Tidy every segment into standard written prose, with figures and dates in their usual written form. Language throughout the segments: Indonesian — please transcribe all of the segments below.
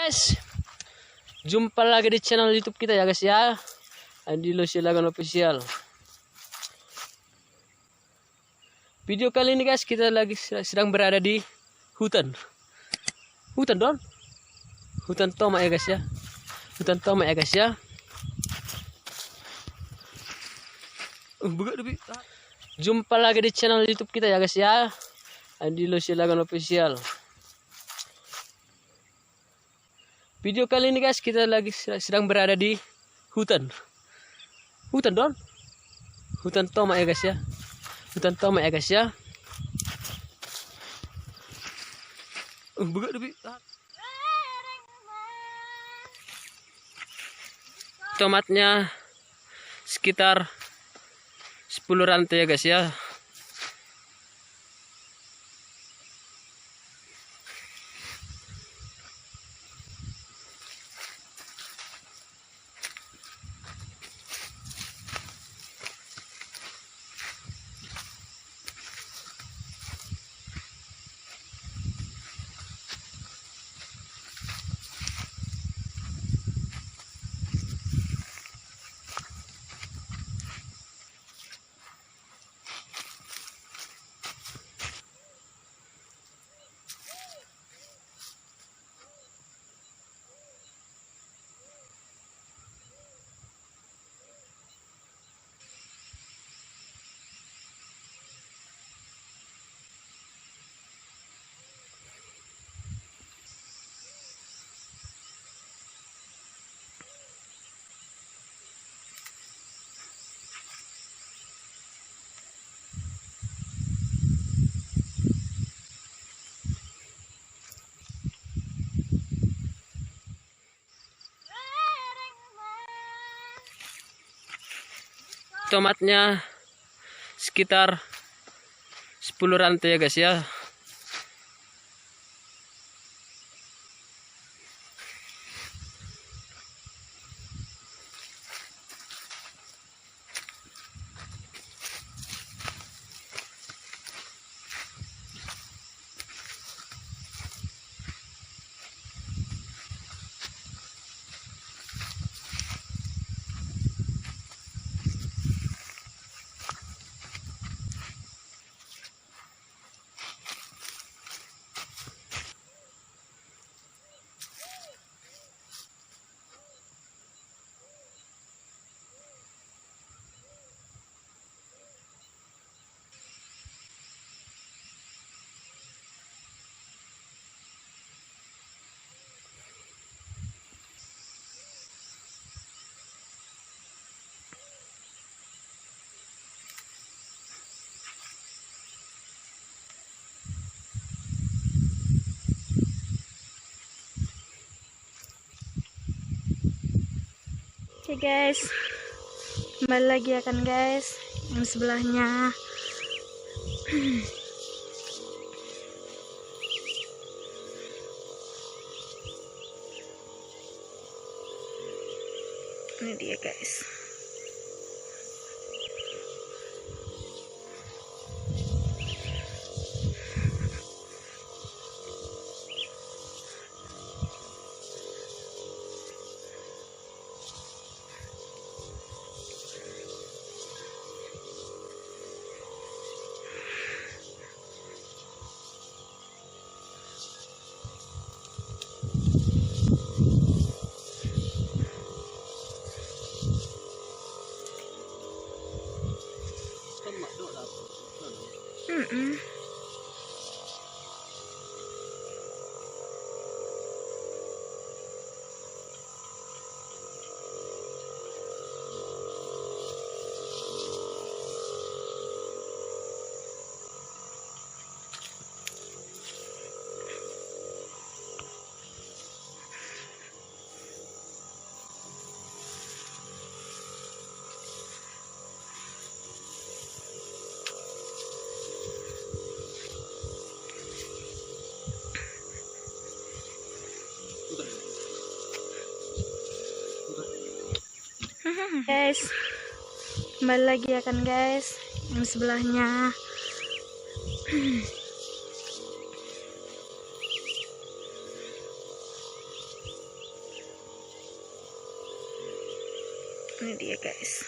guys, jumpa lagi di channel YouTube kita ya guys ya, Andilo Silagan Official. Video kali ini guys, kita lagi sedang berada di hutan Toma ya guys ya, hutan Toma ya guys ya. Jumpa lagi di channel YouTube kita ya guys ya, Andilo Silagan Official. Video kali ini guys, kita lagi sedang berada di hutan Toma ya guys ya, hutan Toma ya guys ya. Tomatnya sekitar 10 rantai ya guys ya. Tomatnya sekitar 10 rantai ya guys ya. Oke guys, kembali lagi ya kan guys, yang sebelahnya. Ini dia guys. Guys, kembali lagi ya kan guys, yang sebelahnya. Ini dia guys.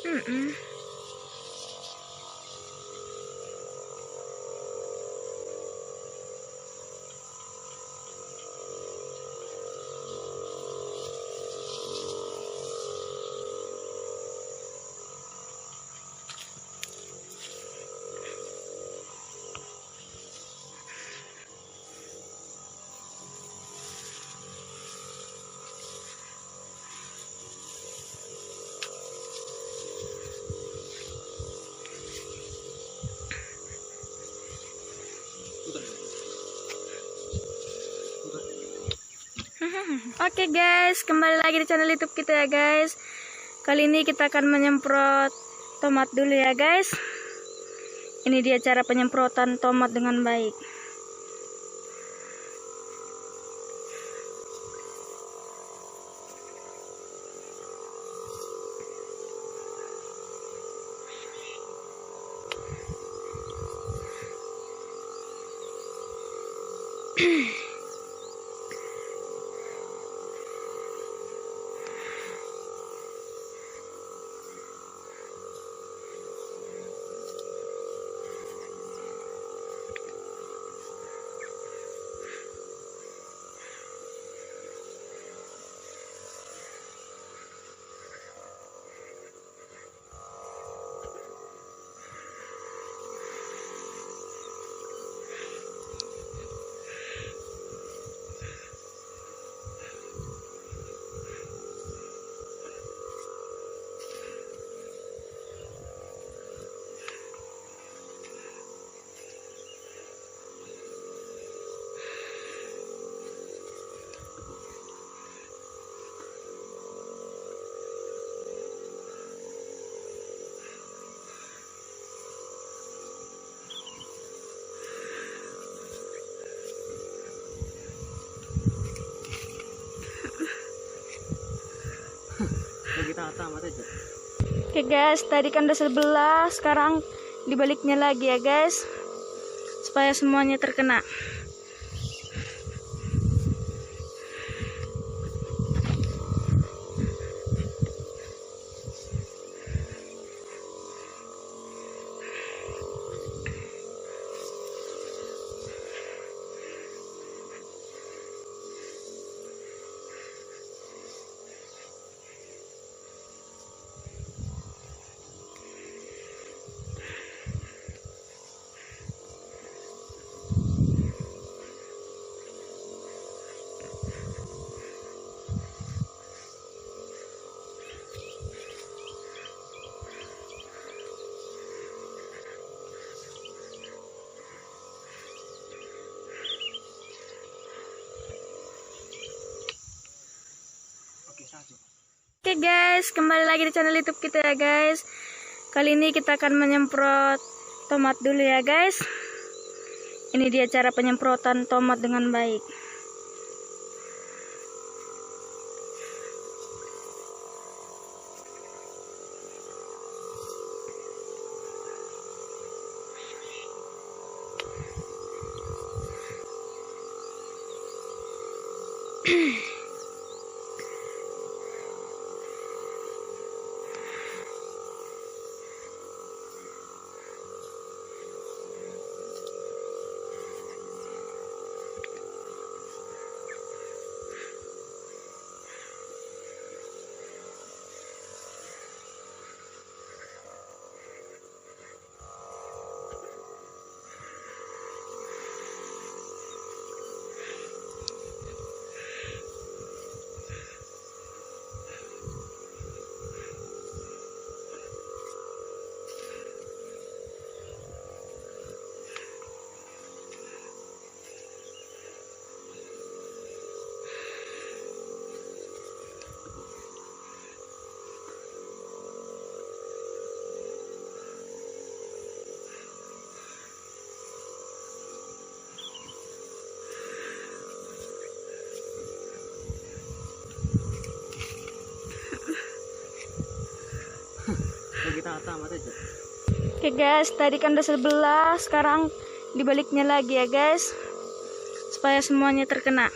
Mm-mm. Oke guys, kembali lagi di channel YouTube kita ya guys. Kali ini kita akan menyemprot tomat dulu ya guys. Ini dia cara penyemprotan tomat dengan baik. Oke guys, tadi kan udah sebelah, sekarang dibaliknya lagi ya guys, supaya semuanya terkena. Oke guys, kembali lagi di channel YouTube kita ya guys. Kali ini kita akan menyemprot tomat dulu ya guys. Ini dia cara penyemprotan tomat dengan baik. Oke guys, tadi kan udah sebelah, sekarang dibaliknya lagi ya guys, supaya semuanya terkena.